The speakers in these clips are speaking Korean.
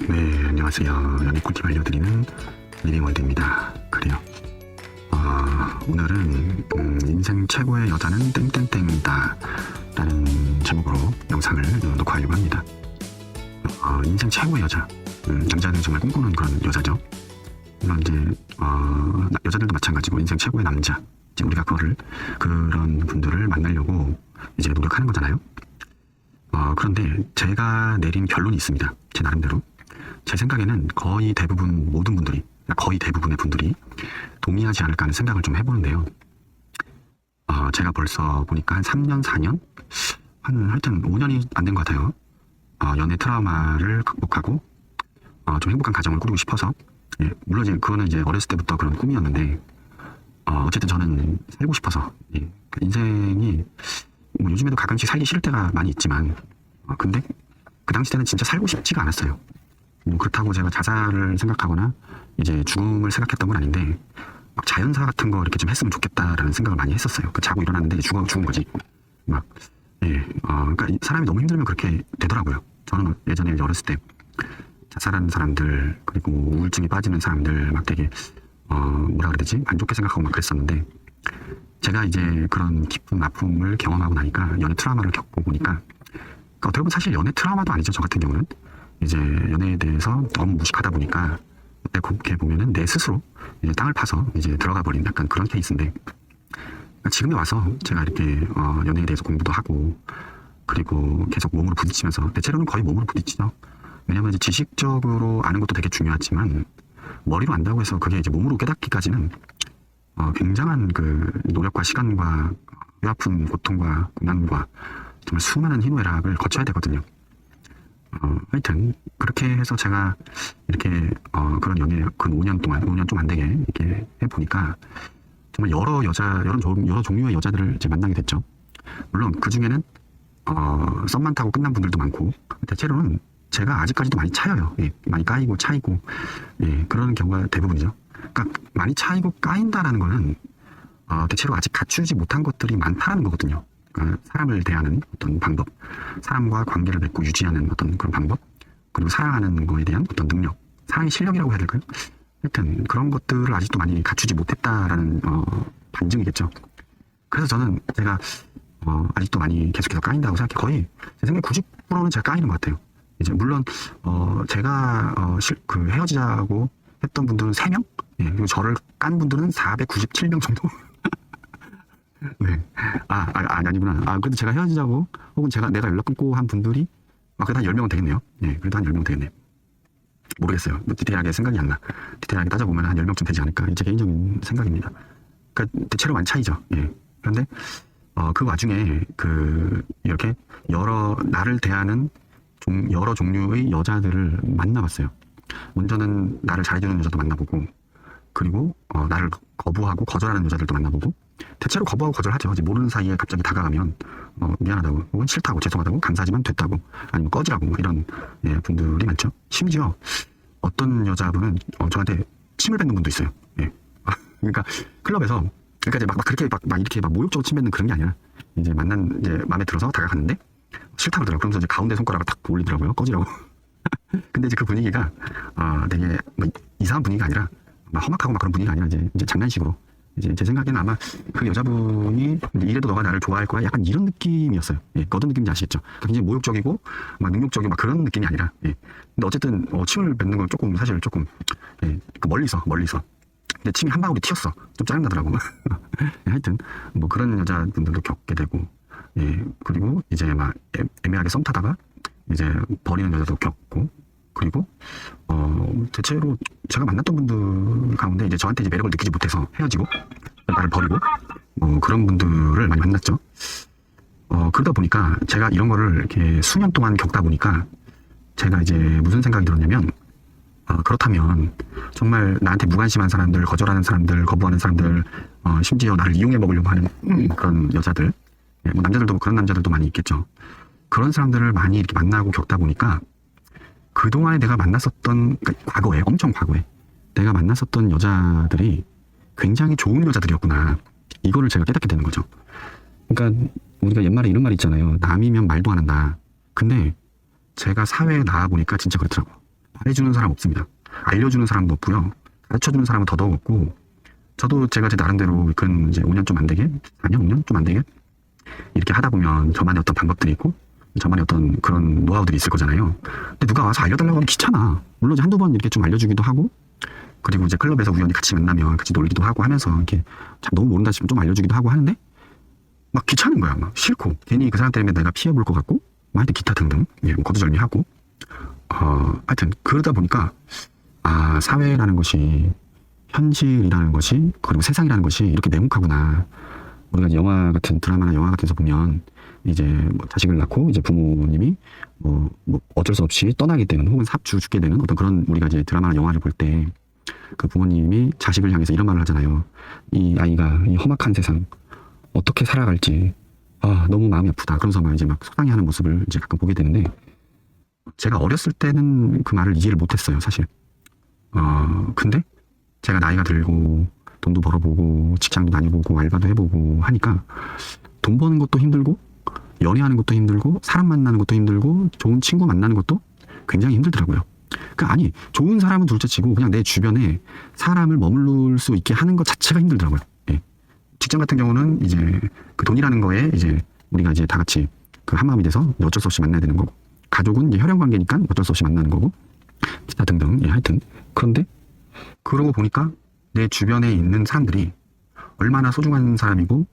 네, 안녕하세요. 연애 꿀팁 알려드리는 리빙월드입니다. 그래요. 오늘은 인생 최고의 여자는 땡땡땡이다 라는 제목으로 영상을 놓고 하려고 합니다. 인생 최고의 여자, 남자는 정말 꿈꾸는 그런 여자죠. 물론 이제 여자들도 마찬가지고 인생 최고의 남자, 이제 우리가 그런 분들을 만나려고 이제 노력하는 거잖아요. 그런데 제가 내린 결론이 있습니다. 제 나름대로. 제 생각에는 거의 대부분의 분들이 동의하지 않을까 하는 생각을 좀 해보는데요. 제가 벌써 보니까 한 3년, 4년? 하여튼 5년이 안 된 것 같아요. 연애 트라우마를 극복하고, 좀 행복한 가정을 꾸리고 싶어서. 예, 물론 그거는 이제 어렸을 때부터 그런 꿈이었는데, 어쨌든 저는 살고 싶어서. 예, 인생이, 뭐 요즘에도 가끔씩 살기 싫을 때가 많이 있지만, 근데 그 당시 때는 진짜 살고 싶지가 않았어요. 그렇다고 제가 자살을 생각하거나 이제 죽음을 생각했던 건 아닌데 막 자연사 같은 거 이렇게 좀 했으면 좋겠다라는 생각을 많이 했었어요. 자고 일어났는데 죽은 거지. 그러니까 사람이 너무 힘들면 그렇게 되더라고요. 저는 예전에 어렸을 때 자살하는 사람들, 그리고 우울증에 빠지는 사람들 막 되게 뭐라 그래야 되지? 안 좋게 생각하고 막 그랬었는데, 제가 이제 그런 깊은 아픔을 경험하고 나니까, 연애 트라우마를 겪고 보니까, 그러니까 어떻게 보면 사실 연애 트라우마도 아니죠. 저 같은 경우는 이제 연애에 대해서 너무 무식하다 보니까, 그렇게 보면은 내 스스로 이제 땅을 파서 이제 들어가 버린 약간 그런 케이스인데, 그러니까 지금에 와서 제가 이렇게 연애에 대해서 공부도 하고, 그리고 계속 몸으로 부딪히면서, 대체로는 거의 몸으로 부딪히죠. 왜냐면 이제 지식적으로 아는 것도 되게 중요하지만 머리로 안다고 해서 그게 이제 몸으로 깨닫기까지는 굉장한 그 노력과 시간과 뼈아픈 고통과 고난과 정말 수많은 희노애락을 거쳐야 되거든요. 하여튼 그렇게 해서 제가 이렇게 그런 연애 근 5년 좀 안 되게 이렇게 해보니까 정말 여러 종류의 여자들을 이제 만나게 됐죠. 물론 그 중에는 썸만 타고 끝난 분들도 많고, 대체로는 제가 아직까지도 많이 차여요. 예, 많이 까이고 차이고, 예, 그런 경우가 대부분이죠. 그러니까 많이 차이고 까인다라는 거는 대체로 아직 갖추지 못한 것들이 많다라는 거거든요. 그러니까 사람을 대하는 어떤 방법, 사람과 관계를 맺고 유지하는 어떤 그런 방법, 그리고 사랑하는 거에 대한 어떤 능력, 사랑의 실력이라고 해야 될까요? 하여튼 그런 것들을 아직도 많이 갖추지 못했다라는 반증이겠죠. 그래서 저는 제가 아직도 많이 계속해서 까인다고 생각해요. 거의 제 생각에 90%는 제가 까이는 것 같아요. 이제 물론 제가 헤어지자고 했던 분들은 3명, 예, 그리고 저를 깐 분들은 497명 정도. 네, 아니구나. 그래도 제가 헤어지자고, 혹은 내가 연락 끊고 한 분들이 그래도 한 10명은 되겠네요. 예, 그래도 한 10명 되겠네요. 모르겠어요. 뭐 디테일하게 생각이 안 나. 디테일하게 따져보면 한 10명쯤 되지 않을까. 제 개인적인 생각입니다. 그러니까 대체로 많이 차이죠. 예. 그런데 그 와중에 이렇게 나를 대하는 여러 종류의 여자들을 만나봤어요. 먼저는 나를 잘해주는 여자도 만나보고, 그리고 나를 거부하고 거절하는 여자들도 만나보고, 대체로 거부하고 거절하죠. 이제 모르는 사이에 갑자기 다가가면 미안하다고, 혹은 싫다고, 죄송하다고, 감사하지만 됐다고, 아니면 꺼지라고, 이런 분들이 많죠. 심지어 어떤 여자분은 저한테 침을 뱉는 분도 있어요. 예. 그러니까 클럽에서, 그러니까 이제 막 이렇게 모욕적으로 침 뱉는 그런 게 아니라, 이제 이제 마음에 들어서 다가갔는데 싫다고 그러더라고요. 그러면서 이제 가운데 손가락을 탁 올리더라고요. 꺼지라고. 근데 이제 그 분위기가 되게 이상한 분위기가 아니라 험악하고 그런 분위기가 아니라 이제 장난식으로, 이제 제 생각에는 아마 그 여자분이 이래도 너가 나를 좋아할 거야, 약간 이런 느낌이었어요. 예, 어떤 느낌인지 아시겠죠? 그러니까 굉장히 모욕적이고 능욕적이고 그런 느낌이 아니라, 예. 근데 어쨌든 침을 뱉는 건 사실 조금 멀리서 근데 침이 한 방울이 튀었어. 좀 짜증나더라고. 예, 하여튼 뭐 그런 여자분들도 겪게 되고, 예, 그리고 이제 애매하게 썸 타다가 이제 버리는 여자도 겪고, 그리고 대체로 제가 만났던 분들 가운데 이제 저한테 이제 매력을 느끼지 못해서 헤어지고 나를 버리고 그런 분들을 많이 만났죠. 그러다 보니까 제가 이런 거를 이렇게 수년 동안 겪다 보니까 제가 이제 무슨 생각이 들었냐면, 그렇다면 정말 나한테 무관심한 사람들, 거절하는 사람들, 거부하는 사람들, 심지어 나를 이용해 먹으려고 하는 그런 여자들, 예, 뭐 남자들도 그런 남자들도 많이 있겠죠. 그런 사람들을 많이 이렇게 만나고 겪다 보니까 그동안에 내가 만났었던, 그러니까 엄청 과거에 내가 만났었던 여자들이 굉장히 좋은 여자들이었구나, 이거를 제가 깨닫게 되는 거죠. 그러니까 우리가 옛말에 이런 말이 있잖아요. 남이면 말도 안 한다. 근데 제가 사회에 나와 보니까 진짜 그렇더라고요. 말해주는 사람 없습니다. 알려주는 사람도 없고요. 가르쳐주는 사람은 더더욱 없고, 저도 제가 제 나름대로 근 이제 5년 좀 안 되게, 4년, 5년 좀 안 되게, 이렇게 하다 보면 저만의 어떤 방법들이 있고, 저만의 어떤 그런 노하우들이 있을 거잖아요. 근데 누가 와서 알려달라고 하면 귀찮아. 물론 이제 한두 번 이렇게 좀 알려주기도 하고, 그리고 이제 클럽에서 우연히 같이 만나면 같이 놀기도 하고 하면서 이렇게 참 너무 모른다 싶으면 좀 알려주기도 하고 하는데, 막 귀찮은 거야. 막 싫고, 괜히 그 사람 때문에 내가 피해볼 것 같고, 뭐 하여튼 기타 등등, 예, 뭐 거두절미하고, 하여튼 그러다 보니까, 아, 사회라는 것이, 현실이라는 것이, 그리고 세상이라는 것이 이렇게 냉혹하구나. 우리가 영화 같은, 드라마나 영화 같은 데서 보면, 이제 뭐 자식을 낳고 이제 부모님이 뭐 어쩔 수 없이 떠나게 되는, 혹은 삽주 죽게 되는 어떤 그런, 우리가 이제 드라마나 영화를 볼 때 그 부모님이 자식을 향해서 이런 말을 하잖아요. 이 아이가 이 험악한 세상 어떻게 살아갈지, 아, 너무 마음이 아프다. 그러면서 막 이제 막 속상해하는 모습을 이제 가끔 보게 되는데, 제가 어렸을 때는 그 말을 이해를 못했어요, 사실. 근데 제가 나이가 들고 돈도 벌어보고 직장도 다녀보고 알바도 해보고 하니까, 돈 버는 것도 힘들고 연애하는 것도 힘들고 사람 만나는 것도 힘들고 좋은 친구 만나는 것도 굉장히 힘들더라고요. 그러니까 아니, 좋은 사람은 둘째치고 그냥 내 주변에 사람을 머무를 수 있게 하는 것 자체가 힘들더라고요. 예. 직장 같은 경우는 이제 그 돈이라는 거에 이제 우리가 이제 다 같이 그 한마음이 돼서 어쩔 수 없이 만나야 되는 거고, 가족은 이제 혈연 관계니까 어쩔 수 없이 만나는 거고, 기타 등등. 예, 하여튼 그런데 그러고 보니까 내 주변에 있는 사람들이 얼마나 소중한 사람이고,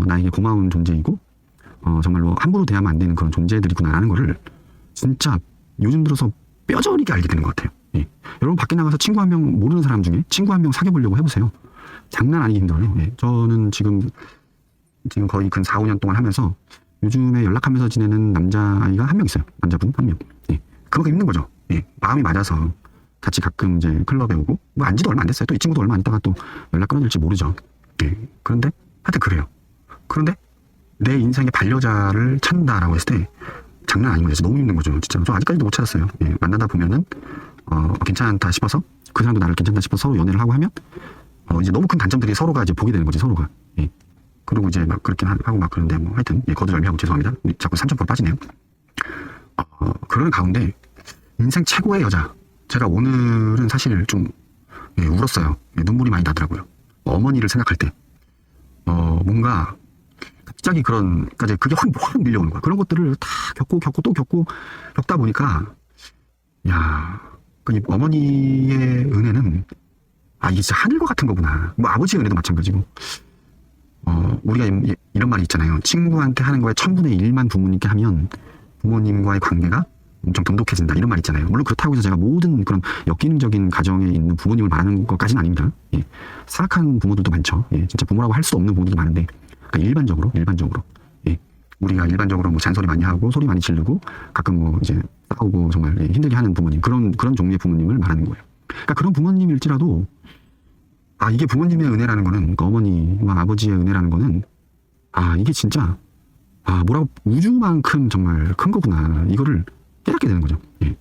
나에게 고마운 존재이고, 정말로 함부로 대하면 안 되는 그런 존재들이구나라는 거를 진짜 요즘 들어서 뼈저리게 알게 되는 것 같아요. 예. 여러분 밖에 나가서 친구 한 명, 모르는 사람 중에 친구 한 명 사귀어보려고 해보세요. 장난 아니게 힘들어요. 예. 저는 지금 거의 근 4, 5년 동안 하면서 요즘에 연락하면서 지내는 남자아이가 한 명 있어요. 남자분 한 명. 예. 그거가 힘든 거죠. 예. 마음이 맞아서 같이 가끔 이제 클럽에 오고, 뭐 안지도 얼마 안 됐어요. 또 이 친구도 얼마 안 있다가 또 연락 끊어질지 모르죠. 예. 그런데 하여튼 그래요. 그런데 내 인생의 반려자를 찾는다라고 했을 때 장난 아닌 거죠. 너무 힘든 거죠. 진짜. 저 아직까지도 못 찾았어요. 예. 만나다 보면은 괜찮다 싶어서, 그 사람도 나를 괜찮다 싶어서 서로 연애를 하고 하면 이제 너무 큰 단점들이 서로가 이제 보게 되는 거지, 서로가. 예. 그리고 이제 막 그렇게 하고 막 그런데 뭐 하여튼, 예, 거두절미하고 죄송합니다. 자꾸 3,000% 빠지네요. 그런 가운데 인생 최고의 여자, 제가 오늘은 사실 좀, 예, 울었어요. 예, 눈물이 많이 나더라고요. 어머니를 생각할 때 뭔가 갑자기 그러니까 이제 그게 확 밀려오는 거야. 그런 것들을 다 겪고 또 겪다 보니까, 야, 그 어머니의 은혜는, 아, 이게 진짜 하늘과 같은 거구나. 뭐 아버지의 은혜도 마찬가지고, 우리가 이런 말이 있잖아요. 친구한테 하는 거에 1000분의 1만 부모님께 하면 부모님과의 관계가 엄청 돈독해진다, 이런 말 있잖아요. 물론 그렇다고 해서 제가 모든 그런 역기능적인 가정에 있는 부모님을 말하는 것까지는 아닙니다. 예. 사악한 부모들도 많죠. 예. 진짜 부모라고 할 수 없는 부모들도 많은데, 그러니까 일반적으로, 예. 우리가 일반적으로 뭐 잔소리 많이 하고 소리 많이 지르고 가끔 뭐 이제 싸우고 정말, 예, 힘들게 하는 부모님, 그런 종류의 부모님을 말하는 거예요. 그러니까 그런 부모님일지라도, 아, 이게 부모님의 은혜라는 거는, 그러니까 어머니와 아버지의 은혜라는 거는, 아, 이게 진짜, 아, 뭐라고, 우주만큼 정말 큰 거구나, 이거를 깨닫게 되는 거죠. 예.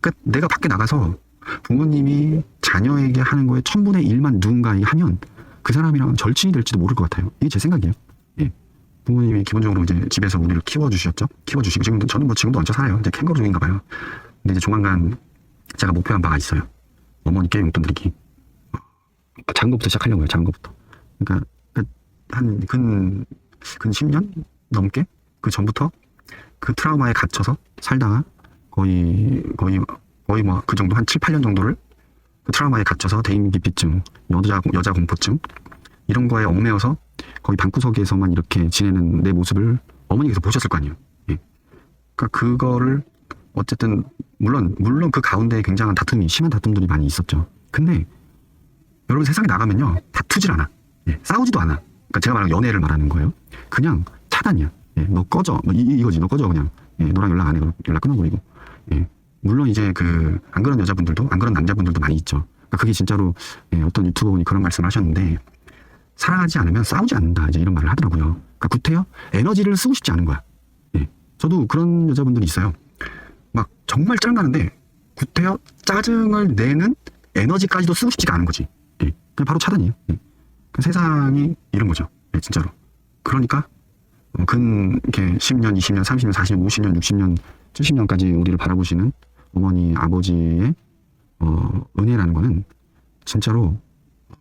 그러니까 내가 밖에 나가서 부모님이 자녀에게 하는 거에 1000분의 1만 누군가에게 하면 그 사람이랑 절친이 될지도 모를 것 같아요. 이게 제 생각이에요. 예. 부모님이 기본적으로 이제 집에서 우리를 키워주시고, 지금도, 저는 뭐 지금도 얹혀 살아요. 이제 캥거루 중인가 봐요. 근데 이제 조만간 제가 목표한 바가 있어요. 어머니께 용돈 드리기. 작은 것부터 시작하려고요. 작은 것부터. 그러니까 한 근 10년 넘게 그 전부터 그 트라우마에 갇혀서 살다가 거의 뭐 그 정도, 한 7, 8년 정도를 그 트라우마에 갇혀서 대인기피증, 여자 공포증 이런 거에 얽매여서 거의 방구석에서만 이렇게 지내는 내 모습을 어머니께서 보셨을 거 아니에요. 예. 그러니까 그거를 어쨌든 물론 그 가운데 굉장한 심한 다툼들이 많이 있었죠. 근데 여러분 세상에 나가면요, 다투질 않아. 예. 싸우지도 않아. 그러니까 제가 말하는 연애를 말하는 거예요. 그냥 차단이야. 예. 너 꺼져. 이거지. 너 꺼져 그냥. 예. 너랑 연락 안 해. 연락 끊어버리고. 예. 물론 이제 안 그런 여자분들도, 안 그런 남자분들도 많이 있죠. 그러니까 그게 진짜로, 예, 어떤 유튜버분이 그런 말씀을 하셨는데, 사랑하지 않으면 싸우지 않는다, 이제 이런 말을 하더라고요. 그러니까 구태여 에너지를 쓰고 싶지 않은 거야. 예. 저도 그런 여자분들이 있어요. 막 정말 짜증나는데 구태여 짜증을 내는 에너지까지도 쓰고 싶지가 않은 거지. 예. 그냥 바로 차단이에요. 예. 그 세상이 이런 거죠. 예, 진짜로. 그러니까 이렇게 10년, 20년, 30년, 40년, 50년, 60년, 70년까지 우리를 바라보시는 어머니, 아버지의 은혜라는 거는 진짜로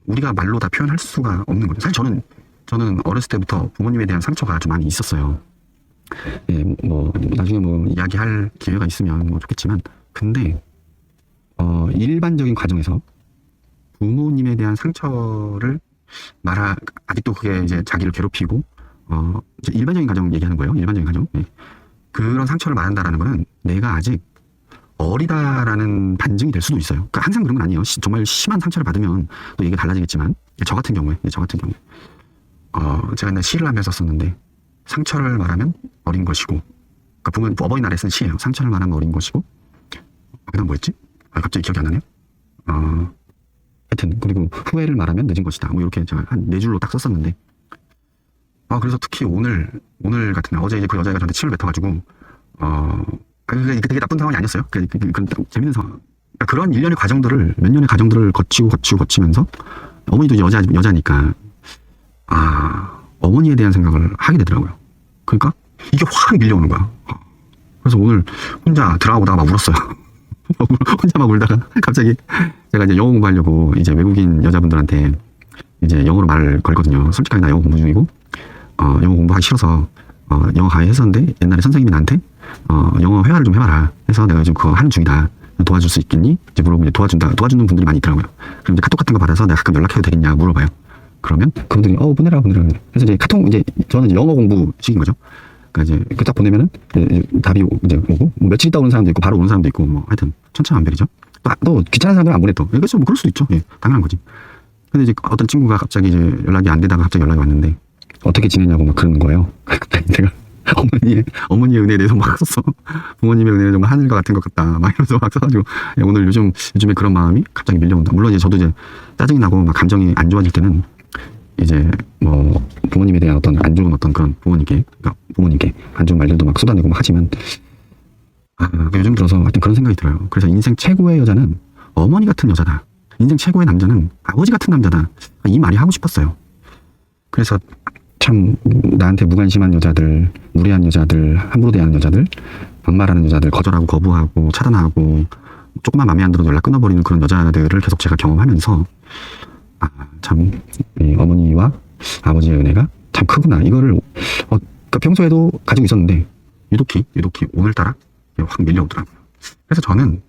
우리가 말로 다 표현할 수가 없는 거죠. 사실 저는 어렸을 때부터 부모님에 대한 상처가 좀 많이 있었어요. 예, 뭐 나중에 뭐 이야기할 기회가 있으면 뭐 좋겠지만, 근데 일반적인 과정에서 부모님에 대한 상처를 아직도 그게 이제 자기를 괴롭히고, 이제 일반적인 가정 얘기하는 거예요. 일반적인 가정. 예. 그런 상처를 말한다라는 거는 내가 아직 어리다라는 반증이 될 수도 있어요. 그러니까 항상 그런 건 아니에요. 정말 심한 상처를 받으면 또 얘기가 달라지겠지만, 저 같은 경우에, 제가 옛날 시를 하면서 썼는데, 상처를 말하면 어린 것이고, 그러니까 어버이날에 쓴 시예요. 상처를 말하면 어린 것이고, 그다음 뭐였지? 갑자기 기억이 안 나네요. 하여튼, 그리고 후회를 말하면 늦은 것이다. 뭐 이렇게 제가 한 4줄로 딱 썼었는데, 그래서 특히 오늘 같은 날, 어제 이제 그 여자애가 저한테 침을 뱉어가지고, 그게 되게 나쁜 상황이 아니었어요. 그런 재밌는 상황. 그러니까 그런 일련의 과정들을, 몇 년의 과정들을 거치면서, 어머니도 이제 여자니까, 어머니에 대한 생각을 하게 되더라고요. 그러니까, 이게 확 밀려오는 거야. 그래서 오늘 혼자 들어가보다가 막 울었어요. 혼자 막 울다가, 갑자기, 제가 이제 영어 공부하려고, 이제 외국인 여자분들한테, 이제 영어로 말을 걸거든요. 솔직하게 나 영어 공부 중이고, 영어 공부하기 싫어서, 영어 강의 했었는데, 옛날에 선생님이 나한테, 영어 회화를 좀 해봐라. 해서 내가 지금 그거 하는 중이다. 도와줄 수 있겠니? 이제 물어보면 도와주는 분들이 많이 있더라고요. 그럼 이제 카톡 같은 거 받아서 내가 가끔 연락해도 되겠냐 물어봐요. 그러면 그분들이, 보내라. 그래서 이제 저는 이제 영어 공부식인 거죠. 그러니까 이제 딱 보내면은, 답이 이제 오고, 뭐 며칠 있다 오는 사람도 있고, 바로 오는 사람도 있고, 뭐 하여튼, 천차만별이죠. 또 귀찮은 사람들은 안 보내 또. 그래서 뭐 그럴 수도 있죠. 예, 당연한 거지. 근데 이제 어떤 친구가 갑자기 이제 연락이 안 되다가 갑자기 연락이 왔는데, 어떻게 지내냐고 막 그러는 거예요. 제가 어머니의 은혜에 대해서 막 썼어. 부모님의 은혜는 정말 하늘과 같은 것 같다. 막 이러면서 막 써가지고, 오늘 요즘에 그런 마음이 갑자기 밀려온다. 물론 이제 저도 이제 짜증이 나고 막 감정이 안 좋아질 때는, 이제 뭐 부모님에 대한 어떤 안 좋은 어떤 그런 부모님께 안 좋은 말들도 막 쏟아내고 막 하지만, 요즘 들어서 하여튼 그런 생각이 들어요. 그래서 인생 최고의 여자는 어머니 같은 여자다. 인생 최고의 남자는 아버지 같은 남자다. 이 말이 하고 싶었어요. 그래서 참 나한테 무관심한 여자들, 무례한 여자들, 함부로 대하는 여자들, 반말하는 여자들, 거절하고 거부하고 차단하고 조금만 마음에 안 들어도 연락 끊어버리는 그런 여자들을 계속 제가 경험하면서, 참 어머니와 아버지의 은혜가 참 크구나. 이거를 그러니까 평소에도 가지고 있었는데 유독히 오늘따라 확 밀려오더라고요. 그래서 저는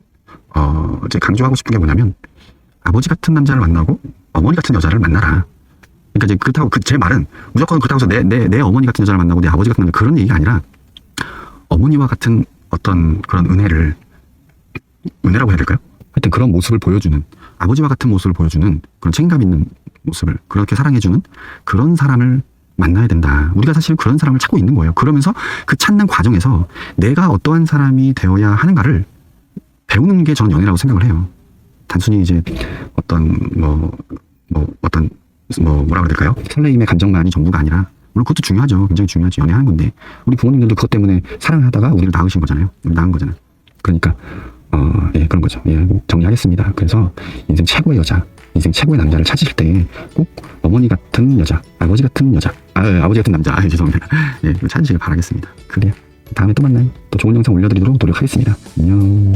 이제 강조하고 싶은 게 뭐냐면, 아버지 같은 남자를 만나고 어머니 같은 여자를 만나라. 그러니까 이제 그렇다고 제 말은 무조건 그렇다고 해서 내 어머니 같은 여자를 만나고 내 아버지 같은 남자, 그런 얘기가 아니라, 어머니와 같은 어떤 그런 은혜라고 해야 될까요? 하여튼 그런 모습을 보여주는, 아버지와 같은 모습을 보여주는 그런 책임감 있는 모습을, 그렇게 사랑해주는 그런 사람을 만나야 된다. 우리가 사실 그런 사람을 찾고 있는 거예요. 그러면서 그 찾는 과정에서 내가 어떠한 사람이 되어야 하는가를 배우는 게 저는 연애라고 생각을 해요. 단순히 이제 뭐라 그래야 될까요? 설레임의 감정만이 전부가 아니라, 물론 그것도 중요하죠. 굉장히 중요하죠. 연애하는 건데, 우리 부모님들도 그것 때문에 사랑하다가 우리를 낳으신 거잖아요. 낳은 거잖아요. 그러니까 그런 거죠. 정리하겠습니다. 그래서 인생 최고의 여자, 인생 최고의 남자를 찾으실 때 꼭 어머니 같은 여자, 아버지 같은 여자, 아버지 같은 남자, 죄송합니다. 찾으시길 바라겠습니다. 그래요. 다음에 또 만나요. 또 좋은 영상 올려드리도록 노력하겠습니다. 안녕.